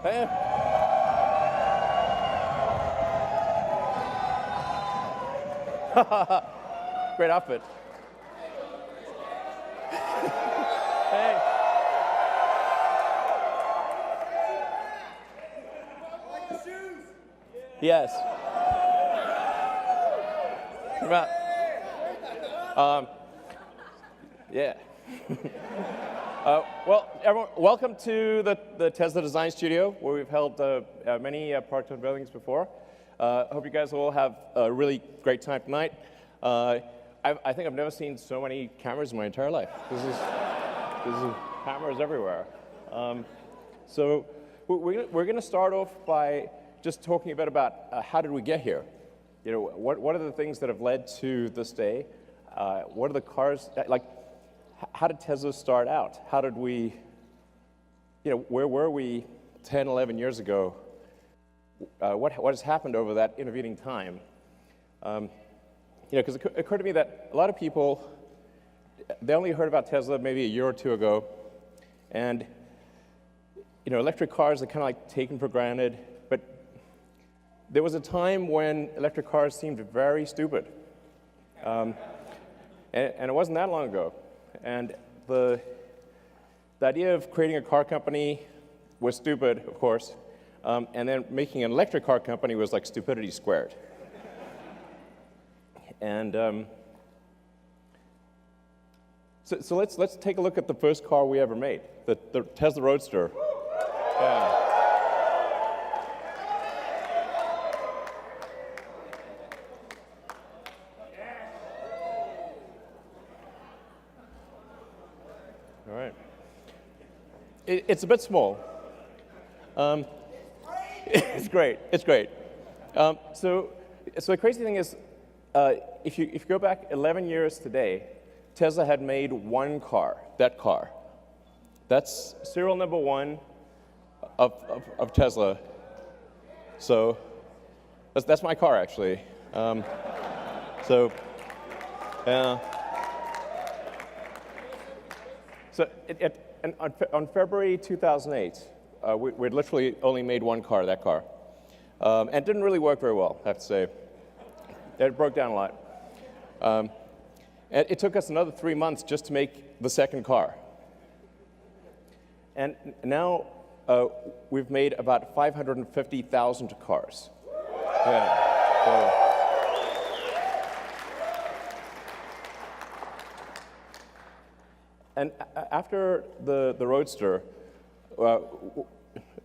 Hey. Great outfit. Hey. Yes. Yeah. Well, everyone, welcome to the Tesla Design Studio, where we've held many product unveilings before. I hope you guys all have a really great time tonight. I think I've never seen so many cameras in my entire life. This is cameras everywhere. So we're going to start off by just talking a bit about how did we get here. You know, what are the things that have led to this day? What are the cars like? How did Tesla start out? How did we, you know, where were we 10, 11 years ago? What has happened over that intervening time? You know, because it occurred to me that a lot of people, they only heard about Tesla maybe a year or two ago, and you know, electric cars are kind of like taken for granted. But there was a time when electric cars seemed very stupid, and it wasn't that long ago. And the idea of creating a car company was stupid, of course, and then making an electric car company was like stupidity squared. And so let's take a look at the first car we ever made, the Tesla Roadster. Yeah. All right. It's a bit small. It's great. It's great. So the crazy thing is, if you go back 11 years today, Tesla had made one car, that car. That's serial number 1 of Tesla. So that's my car, actually. So on February 2008, we'd literally only made one car, that car. And it didn't really work very well, I have to say. It broke down a lot. And it took us another 3 months just to make the second car. And now we've made about 550,000 cars. Yeah. And after the Roadster,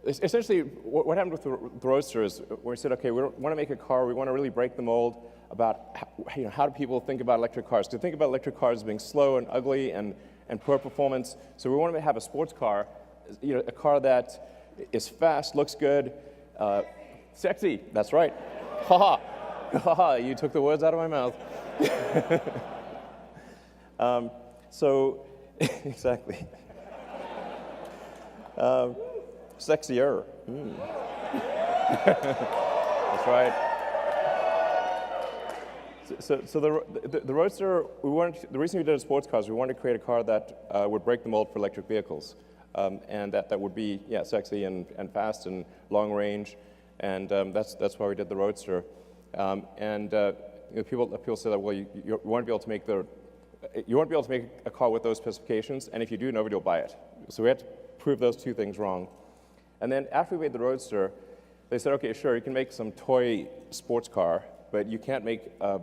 essentially what happened with the Roadster is we said, okay, we want to make a car, we want to really break the mold about how do people think about electric cars. Do they think about electric cars as being slow and ugly and poor performance? So we want to have a sports car, you know, a car that is fast, looks good, sexy, that's right. Ha ha, you took the words out of my mouth. So, exactly. Sexier. That's right. So the Roadster, the reason we did sports cars, we wanted to create a car that would break the mold for electric vehicles, and that would be sexy and fast and long range, and that's why we did the Roadster. You know, people say that, well, you want to be able to make a car with those specifications, and if you do, nobody will buy it. So we had to prove those two things wrong. And then after we made the Roadster, they said, okay, sure, you can make some toy sports car, but you can't make a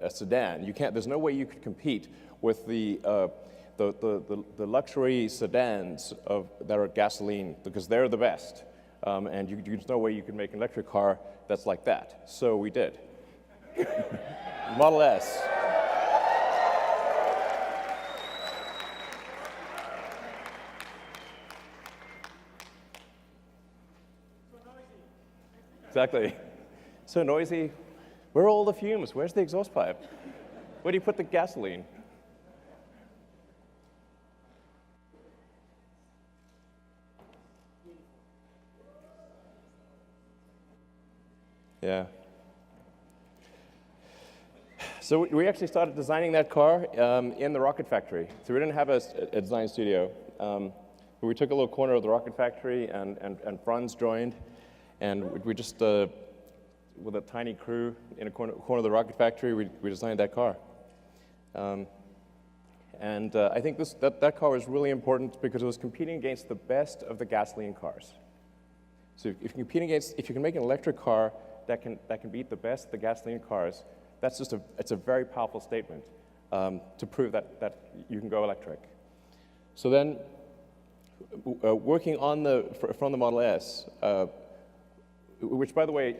sedan. There's no way you could compete with the luxury sedans that are gasoline, because they're the best. And there's no way you could make an electric car that's like that. So we did. Model S. Exactly. So noisy. Where are all the fumes? Where's the exhaust pipe? Where do you put the gasoline? Yeah. So we actually started designing that car in the rocket factory. So we didn't have a design studio. we took a little corner of the rocket factory, and Franz joined, and we just, with a tiny crew in a corner of the rocket factory, we designed that car. I think that car was really important because it was competing against the best of the gasoline cars. So if you can make an electric car that can beat the best of the gasoline cars, it's a very powerful statement to prove that you can go electric. So then, working on from the Model S, which, by the way,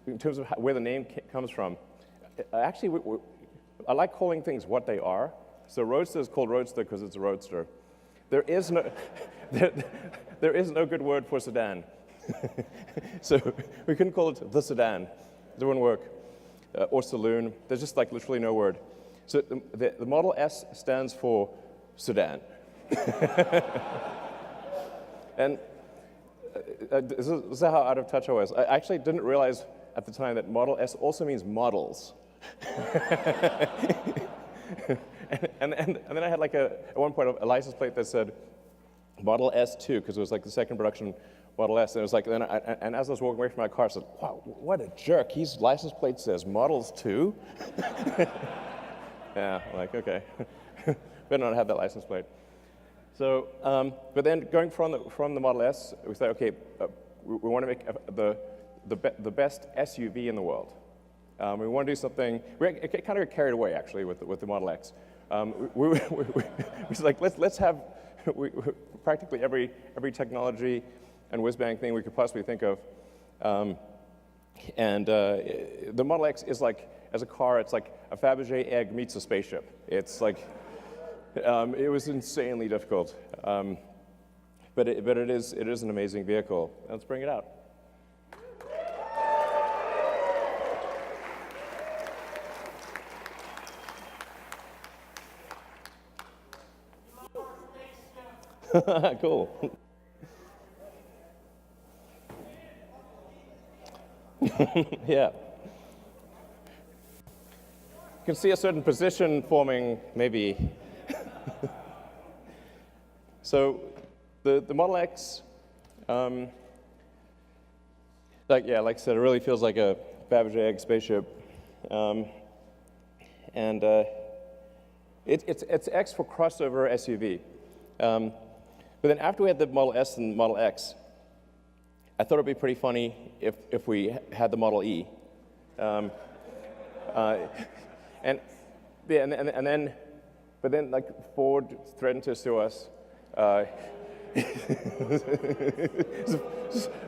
in terms of where the name comes from, actually, I like calling things what they are. So Roadster is called Roadster because it's a roadster. There is no good word for sedan. So we couldn't call it the sedan. It wouldn't work. Or saloon. There's just like literally no word. So the Model S stands for sedan. And this is how out of touch I was. I actually didn't realize at the time that Model S also means models. and then I had like at one point a license plate that said Model S2 because it was like the second production Model S, and it was like, and as I was walking away from my car, I said, "Wow, what a jerk! His license plate says Models 2." Yeah, I'm like, okay, better not have that license plate. So, but then going from the Model S, we said, okay, we want to make the best SUV in the world. We want to do something. We kind of got carried away actually with the Model X. We was like, let's have practically every technology and whiz-bang thing we could possibly think of. The Model X is like, as a car, it's like a Fabergé egg meets a spaceship. It's like, it was insanely difficult. But it is an amazing vehicle. Let's bring it out. Cool. Yeah. You can see a certain position forming, maybe. So the Model X, like I said, it really feels like a Fabergé egg spaceship. It's X for crossover SUV. But then after we had the Model S and Model X, I thought it'd be pretty funny if we had the Model E. But then like Ford threatened to sue us.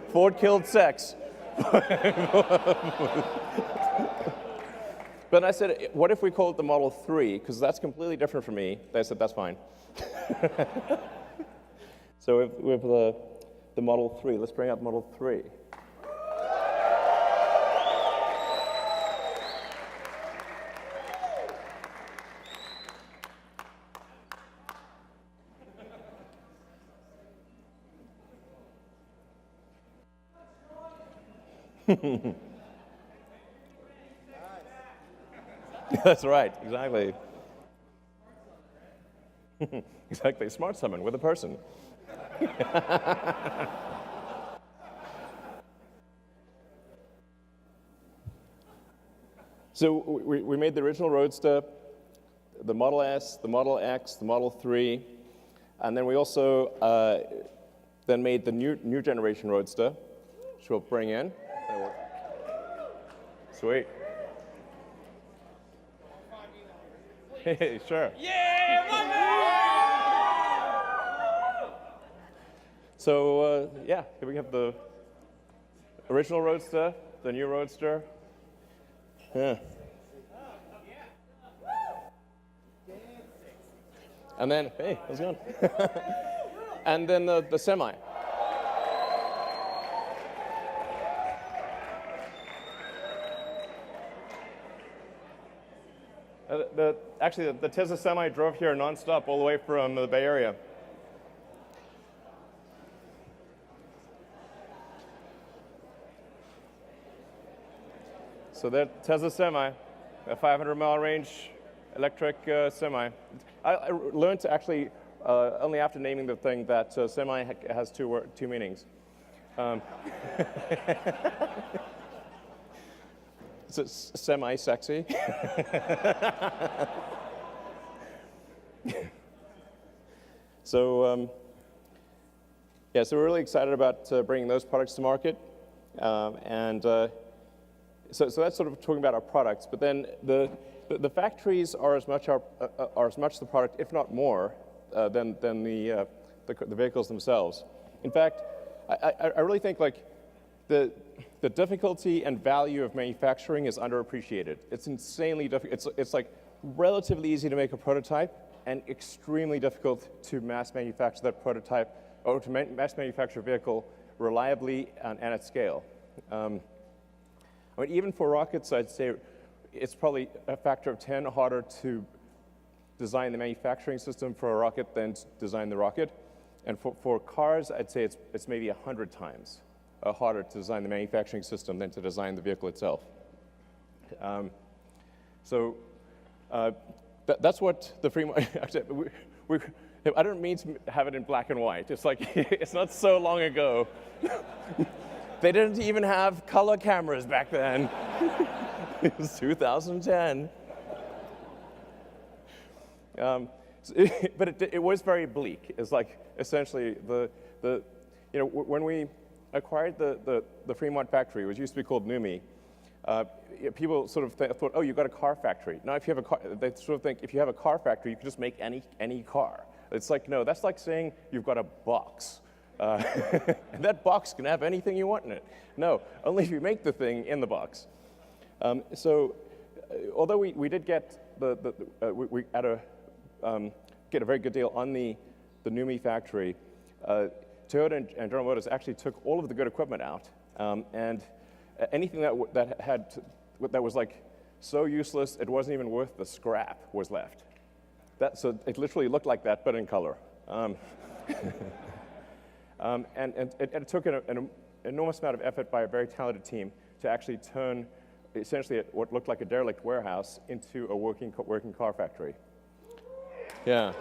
Ford killed sex. But I said, what if we call it the Model 3? Because that's completely different from me. They said, that's fine. So with the Model 3, let's bring out the Model 3. That's right, exactly. Exactly, smart summon with a person. So we made the original Roadster, the Model S, the Model X, the Model 3, and then we also then made the new generation Roadster, which we'll bring in. Sweet. Hey, sure. Yeah, my man! So, yeah, here we have the original Roadster, the new Roadster. Yeah. And then, hey, how's it going? And then the Semi. Actually, the Tesla Semi drove here nonstop all the way from the Bay Area. So that Tesla Semi, a 500-mile range electric semi. I learned to actually only after naming the thing that semi has two meanings. It's semi-sexy. So, yeah, so we're really excited about bringing those products to market. So that's sort of talking about our products. But then the factories are as much the product, if not more, than the vehicles themselves. In fact, I really think like the difficulty and value of manufacturing is underappreciated. It's insanely difficult. It's like relatively easy to make a prototype and extremely difficult to mass manufacture that prototype or to mass manufacture a vehicle reliably and at scale. I mean, even for rockets, I'd say it's probably a factor of 10 harder to design the manufacturing system for a rocket than to design the rocket. And for cars, I'd say it's maybe 100 times harder to design the manufacturing system than to design the vehicle itself. That's what the free market. I don't mean to have it in black and white. It's like it's not so long ago. They didn't even have color cameras back then. It was 2010. But it was very bleak. It's like essentially when we acquired the Fremont factory, which used to be called NUMMI, people sort of thought, oh, you've got a car factory. Now, if you have a car, they sort of think if you have a car factory, you can just make any car. It's like, no, that's like saying you've got a box. And that box can have anything you want in it. No, only if you make the thing in the box. Although we did get get a very good deal on the NUMMI factory, Toyota and General Motors actually took all of the good equipment out, and anything that was like so useless it wasn't even worth the scrap was left. So it literally looked like that, but in color. And it took an enormous amount of effort by a very talented team to actually turn essentially what looked like a derelict warehouse into a working car factory. Yeah.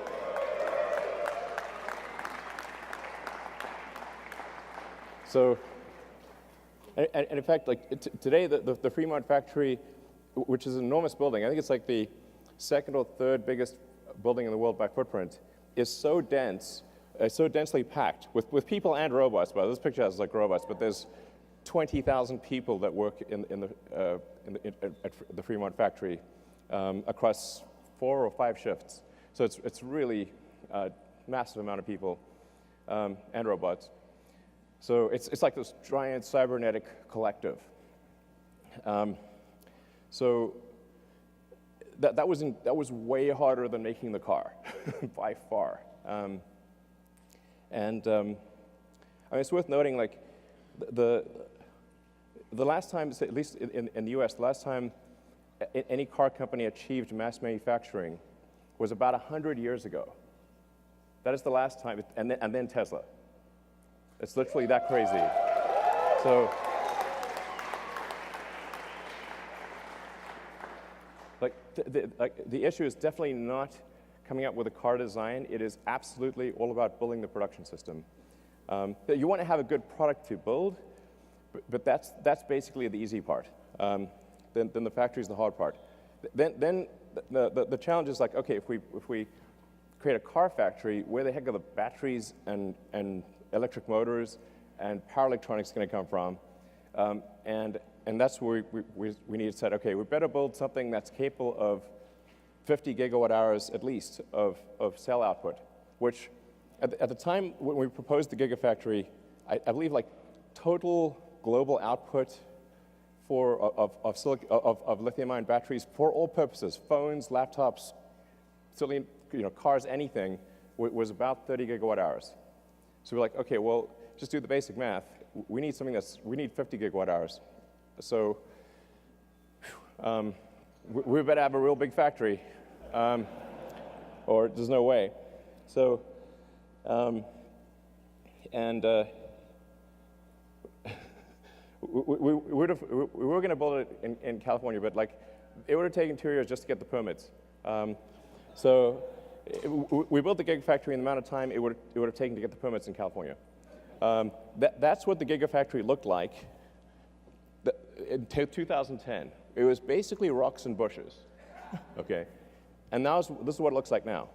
So, and in fact, like today, the Fremont factory, which is an enormous building, I think it's like the second or third biggest building in the world by footprint, is so dense, so densely packed with people and robots. Well, this picture has like robots, but there's 20,000 people that work at the Fremont factory across 4 or 5 shifts. So it's really a massive amount of people and robots. So it's like this giant cybernetic collective. So that was way harder than making the car, by far. I mean, it's worth noting, like the last time, at least in the U.S., the last time any car company achieved mass manufacturing was about 100 years ago. That is the last time, and then Tesla. It's literally that crazy. So, the issue is definitely not coming up with a car design. It is absolutely all about building the production system. You want to have a good product to build, but that's basically the easy part. Then the factory is the hard part. Then the challenge is like, okay, if we create a car factory, where the heck are the batteries and electric motors and power electronics going to come from? And that's where we need to say, okay, we better build something that's capable of 50 gigawatt hours at least of cell output, which at the time when we proposed the Gigafactory, I believe like total global output of lithium-ion batteries for all purposes, phones, laptops, cars, anything, was about 30 gigawatt hours. So we're like, okay, well, just do the basic math. We need something we need 50 gigawatt hours. So we better have a real big factory, or there's no way. So, we were going to build it in California, but like it would have taken 2 years just to get the permits. So we built the Gigafactory in the amount of time it would have taken to get the permits in California. That's what the Gigafactory looked like in 2010. It was basically rocks and bushes, okay? And now this is what it looks like now.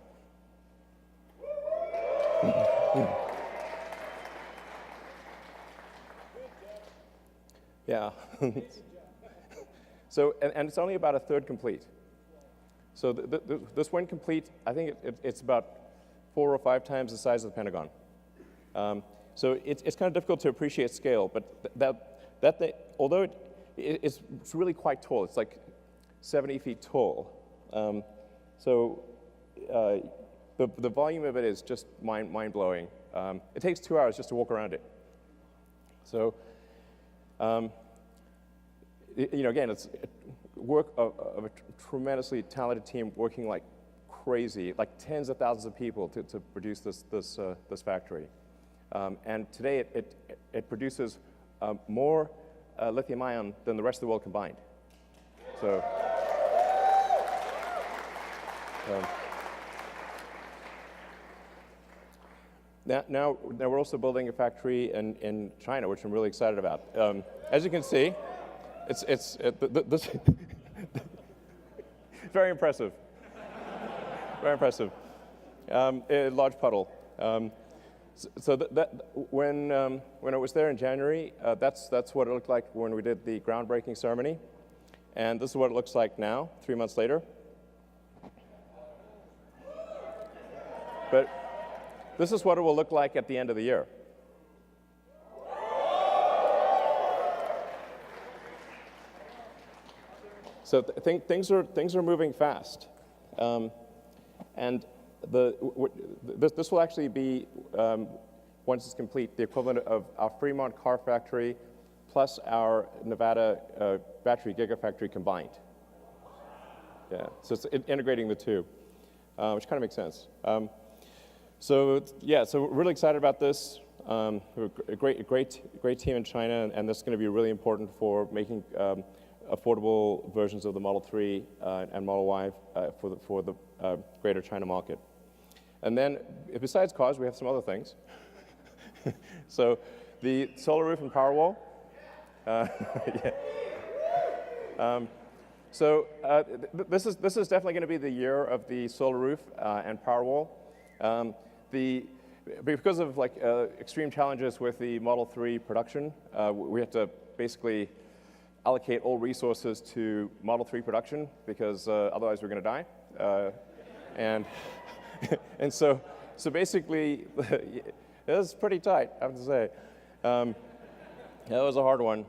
Yeah. So, and it's only about a third complete. So this one complete, I think it's about 4 or 5 times the size of the Pentagon. So it's kind of difficult to appreciate scale, but although it's really quite tall, it's like 70 feet tall. So the volume of it is just mind-blowing. It takes 2 hours just to walk around it. So, again, it's work of a tremendously talented team working like crazy, like tens of thousands of people to produce this factory. And today it produces more lithium-ion than the rest of the world combined. So. Now we're also building a factory in China, which I'm really excited about. As you can see, it's very impressive. Very impressive. A large puddle. So when I was there in January, that's what it looked like when we did the groundbreaking ceremony, and this is what it looks like now, 3 months later. But this is what it will look like at the end of the year. So things are moving fast, and this will actually be, once it's complete, the equivalent of our Fremont car factory plus our Nevada battery gigafactory combined. Yeah, so it's integrating the two, which kind of makes sense. So we're really excited about this. We're a great team in China, and this is going to be really important for making affordable versions of the Model 3 and Model Y for the greater China market. And then, besides cars, we have some other things. So the solar roof and Powerwall. This is definitely going to be the year of the solar roof and Powerwall. Because of extreme challenges with the Model 3 production, we have to basically allocate all resources to Model 3 production because otherwise we're going to die. And so basically, it was pretty tight, I have to say. That was a hard one.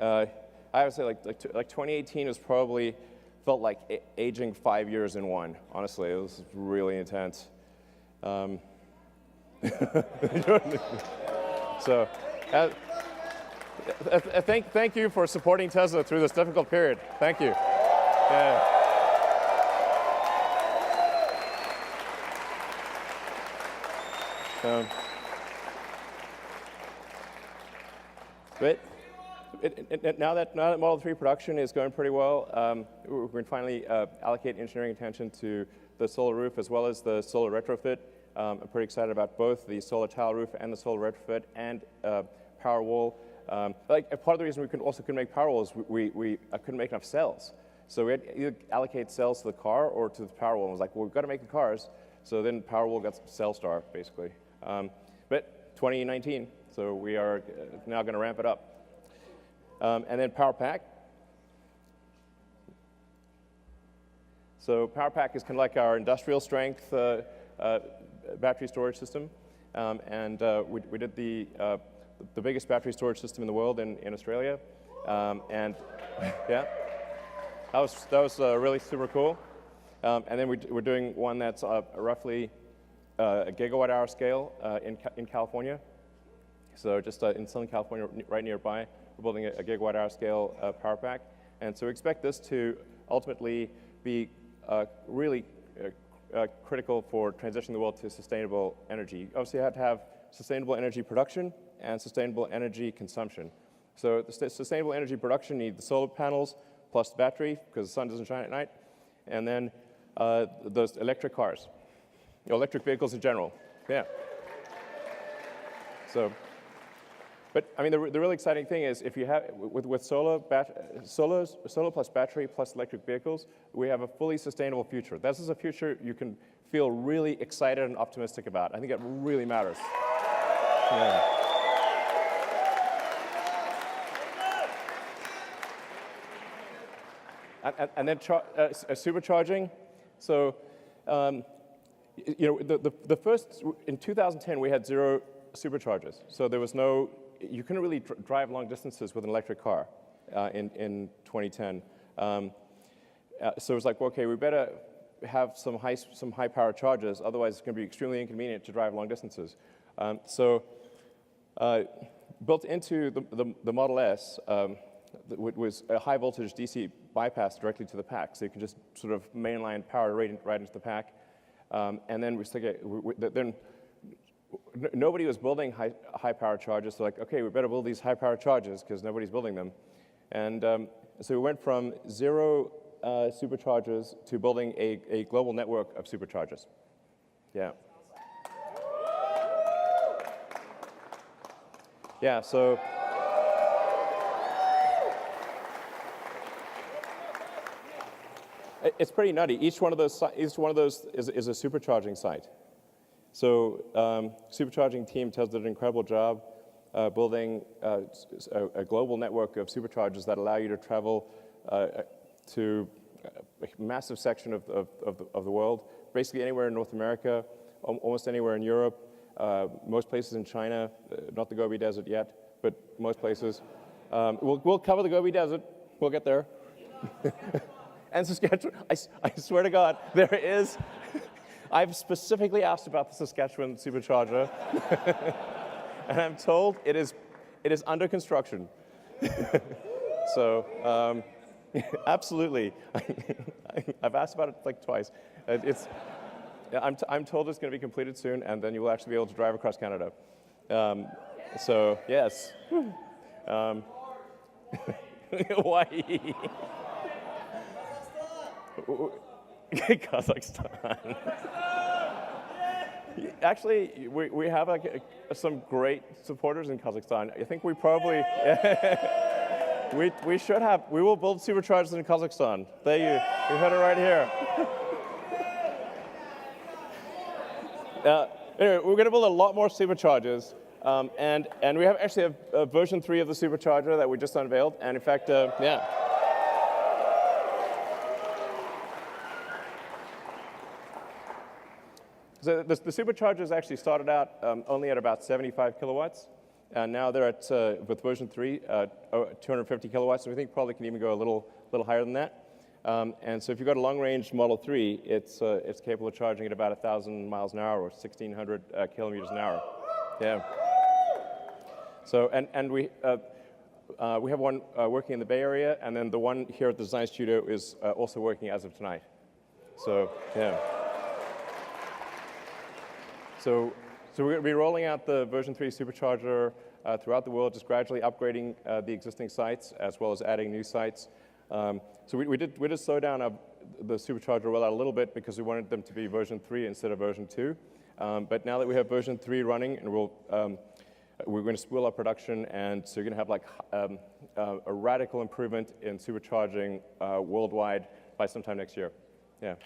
I would say like 2018 was probably felt like aging 5 years in one. Honestly, it was really intense. So, thank you for supporting Tesla through this difficult period. Thank you. Yeah. But now that Model 3 production is going pretty well, we're going to finally allocate engineering attention to the solar roof as well as the solar retrofit. I'm pretty excited about both the solar tile roof and the solar retrofit and Powerwall. Part of the reason we couldn't make Powerwall is we couldn't make enough cells. So we had to either allocate cells to the car or to the Powerwall. And it was like, well, we've got to make the cars. So then Powerwall got cell star, basically. But 2019, so we are now going to ramp it up. And then PowerPack. So PowerPack is kind of like our industrial strength battery storage system. We did the biggest battery storage system in the world in Australia. And yeah, that was really super cool. And then we're doing one that's roughly a gigawatt-hour scale in California. So just in Southern California, right nearby, we're building a gigawatt-hour scale power pack. And so we expect this to ultimately be really critical for transitioning the world to sustainable energy. Obviously, you have to have sustainable energy production and sustainable energy consumption. So the sustainable energy production, you need the solar panels plus the battery, because the sun doesn't shine at night, and then those electric cars. electric vehicles in general. Yeah. So, but I mean, the really exciting thing is if you have, with solar plus battery plus electric vehicles, we have a fully sustainable future. This is a future you can feel really excited and optimistic about. I think it really matters. Yeah. And then supercharging. So, the first, in 2010, we had 0 superchargers. So there was no, you couldn't really drive long distances with an electric car in 2010. So it was like, well, okay, we better have some high power chargers, otherwise it's going to be extremely inconvenient to drive long distances. Built into the Model S was a high voltage DC bypass directly to the pack, so you can just sort of mainline power right into the pack. And then we stick it. Then nobody was building high power chargers, so like, okay, we better build these high power chargers because nobody's building them. And so we went from 0 superchargers to building a global network of superchargers. Yeah. Yeah. So. It's pretty nutty. Each one of those is a supercharging site. So supercharging team Tesla did an incredible job building a global network of superchargers that allow you to travel to a massive section of the world, basically anywhere in North America, almost anywhere in Europe, most places in China, not the Gobi Desert yet, but most places. We'll cover the Gobi Desert. We'll get there. And Saskatchewan, I swear to God, there is. I've specifically asked about the Saskatchewan supercharger, and I'm told it is under construction. So, absolutely, I've asked about it like twice. I'm told it's going to be completed soon, and then you will actually be able to drive across Canada. So yes, Hawaii. Kazakhstan. Actually, we have some great supporters in Kazakhstan. I think we probably we should have. We will build superchargers in Kazakhstan. There you heard it right here. Anyway, we're going to build a lot more superchargers, and we actually have version 3 of the supercharger that we just unveiled. And in fact, yeah. So the superchargers actually started out only at about 75 kilowatts, and now they're at, with version 3, 250 kilowatts, and we think probably can even go a little higher than that. And so if you've got a long-range Model 3, it's capable of charging at about 1,000 miles an hour or 1,600 kilometers an hour. Yeah. So and we have one working in the Bay Area, and then the one here at the design studio is also working as of tonight. So yeah. So we're going to be rolling out the version 3 supercharger throughout the world, just gradually upgrading the existing sites as well as adding new sites. So we did slow down the supercharger rollout a little bit because we wanted them to be version 3 instead of version 2. But now that we have version 3 running, and we're going to spool up production, and so you're going to have like a radical improvement in supercharging worldwide by sometime next year. Yeah.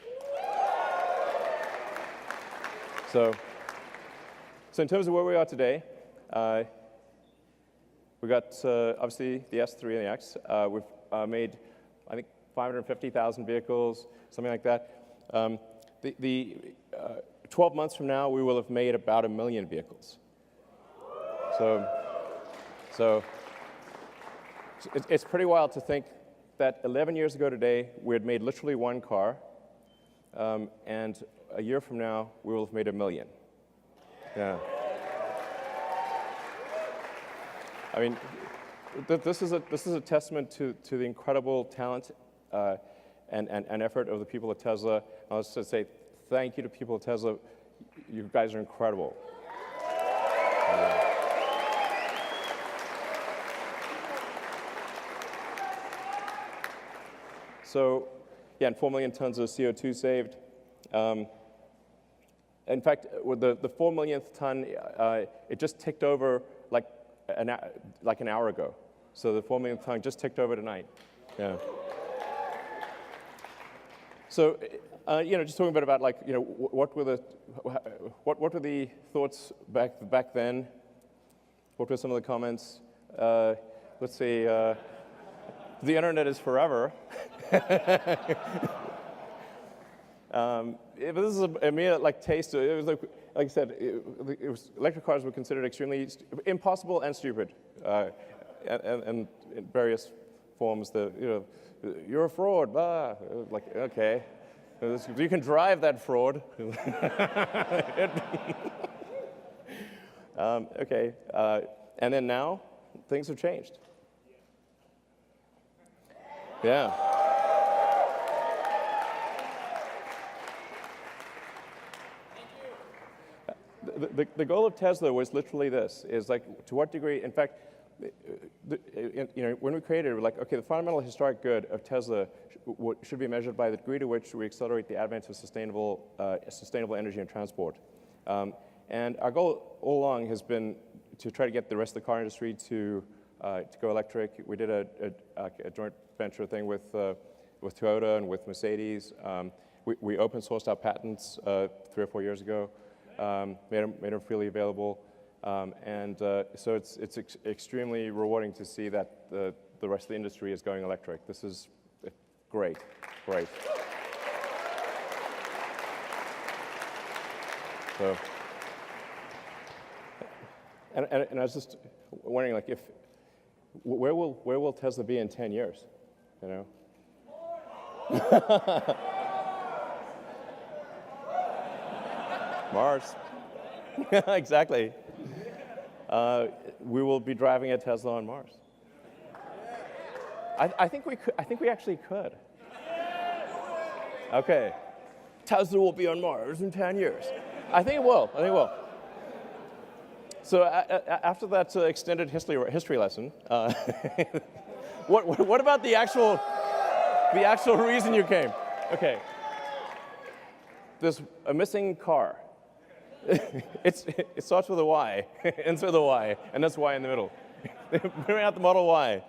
So in terms of where we are today, we got obviously the S3 and the X. We've made, I think, 550,000 vehicles, something like that. 12 months from now, we will have made about 1 million vehicles. So it's pretty wild to think that 11 years ago today, we had made literally 1 car, and a year from now, we will have made 1 million. Yeah. I mean, this is a testament to the incredible talent and effort of the people at Tesla. I'll just say thank you to people at Tesla. You guys are incredible. So, yeah, and 4 million tons of CO2 saved. In fact, with the 4 millionth ton, it just ticked over like an hour ago. So the 4 millionth ton just ticked over tonight. Yeah. So, just talking a bit about like, what were the thoughts back then? What were some of the comments? Let's see. The internet is forever. But this is a mere like taste. It was like I said, electric cars were considered extremely impossible and stupid, and in various forms. You're a fraud. Blah. Like, okay, you can drive that fraud. Okay, and then now things have changed. Yeah. The goal of Tesla was literally this, is like, to what degree, in fact, when we created it, we're like, okay, the fundamental historic good of Tesla should be measured by the degree to which we accelerate the advent of sustainable energy and transport. And our goal all along has been to try to get the rest of the car industry to go electric. We did a joint venture thing with Toyota and with Mercedes. We open sourced our patents 3 or 4 years ago. Made them freely available, so it's extremely rewarding to see that the rest of the industry is going electric. This is great. So, and I was just wondering, like, where will Tesla be in 10 years? Mars. Exactly. We will be driving a Tesla on Mars. I think we could. I think we actually could. Okay. Tesla will be on Mars in 10 years. I think it will. So after that extended history lesson, what about the actual reason you came? Okay. There's a missing car. It starts with a Y, ends with a Y, and that's Y in the middle. Bring out the Model Y.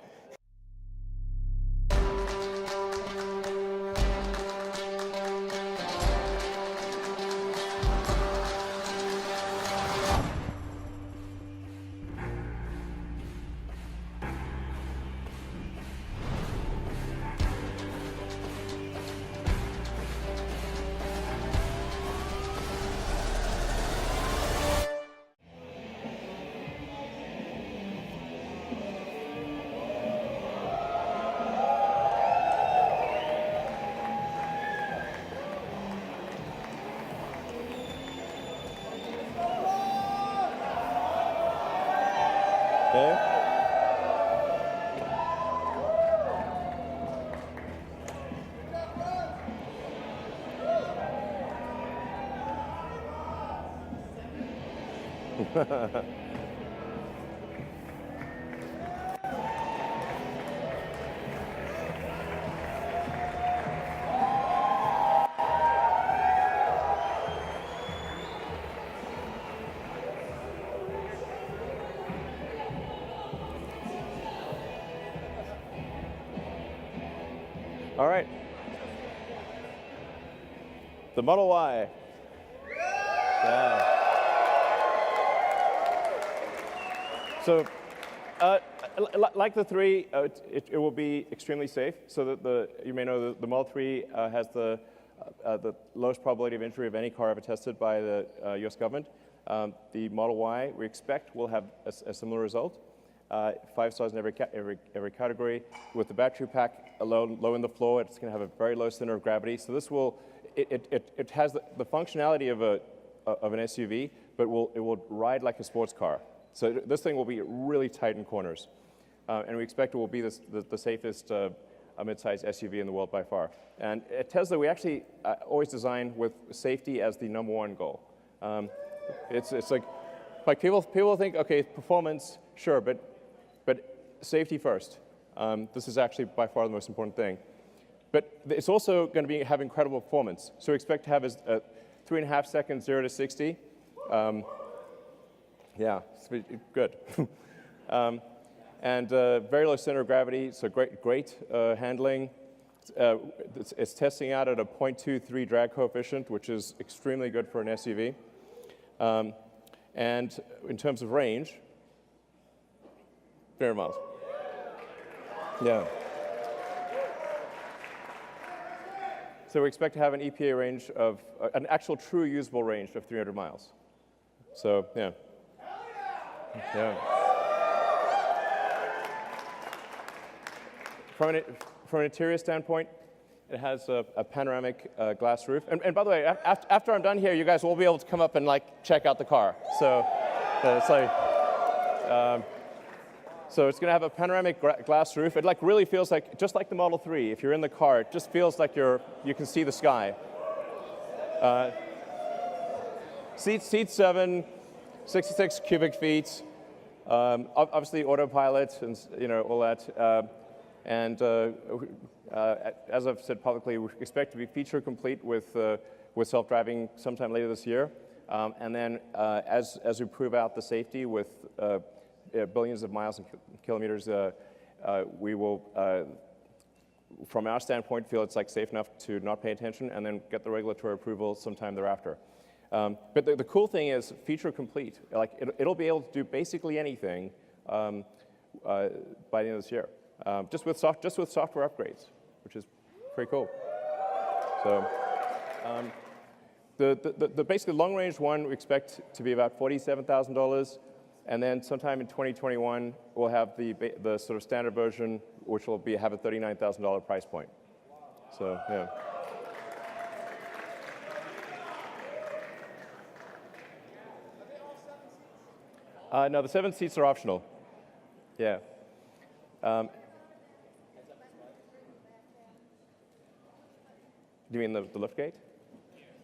All right. The Model Y. Yeah. So, like the 3, it will be extremely safe. So that you may know the Model 3 has the lowest probability of injury of any car ever tested by the U.S. government. The Model Y, we expect, will have a similar result. 5 stars in every category. With the battery pack low in the floor, it's going to have a very low center of gravity. So this will, it has the functionality of an SUV, but it will ride like a sports car. So this thing will be really tight in corners, and we expect it will be the safest mid-sized SUV in the world by far. And at Tesla, we actually always design with safety as the #1 goal. It's like people think, okay, performance, sure, but safety first. This is actually by far the most important thing. But it's also going to have incredible performance. So we expect to have 3.5 seconds, 0 to 60. Yeah, it's good. And very low center of gravity, so great handling. It's testing out at a 0.23 drag coefficient, which is extremely good for an SUV. And in terms of range, 300 miles. Yeah. So we expect to have an EPA range of, an actual true usable range of 300 miles. So, yeah. Yeah. From an interior standpoint, it has a panoramic glass roof. And by the way, after I'm done here, you guys will be able to come up and like check out the car. So it's like, so it's going to have a panoramic glass roof. It like really feels like, just like the Model 3, if you're in the car, it just feels like you can see the sky. Seat 7, 66 cubic feet. Obviously autopilot and all that. As I've said publicly, we expect to be feature complete with self-driving sometime later this year. And then as we prove out the safety with billions of miles and kilometers, we will, from our standpoint, feel it's like safe enough to not pay attention and then get the regulatory approval sometime thereafter. But the cool thing is feature complete. Like it'll be able to do basically anything by the end of this year, just with software upgrades, which is pretty cool. So the basically long range one we expect to be about $47,000, and then sometime in 2021 we'll have the sort of standard version, which will have a $39,000 price point. So yeah. No, the 7 seats are optional. Yeah. Do you mean the liftgate?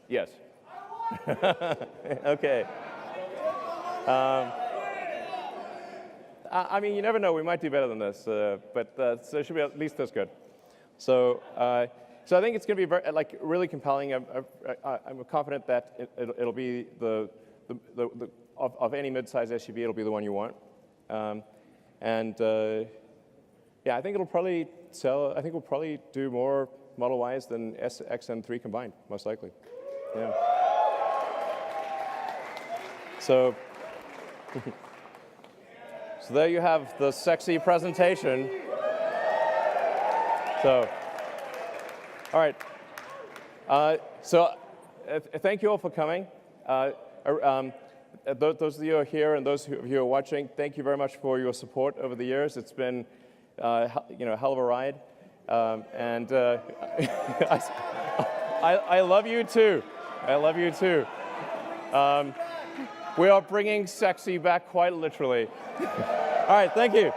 Yes. Okay. I mean, you never know. We might do better than this, but so it should be at least this good. So, so I think it's going to be very, really compelling. I'm confident that it'll be of any mid-size SUV, it'll be the one you want. Yeah, I think it'll probably sell. I think we'll probably do more Model Ys than S, X, and 3 combined, most likely. Yeah. So, so there you have the sexy presentation. So, all right. Thank you all for coming. Those of you who are here and those of you who are watching, thank you very much for your support over the years. It's been, a hell of a ride, and I love you too. I love you too. We are bringing sexy back quite literally. All right, thank you.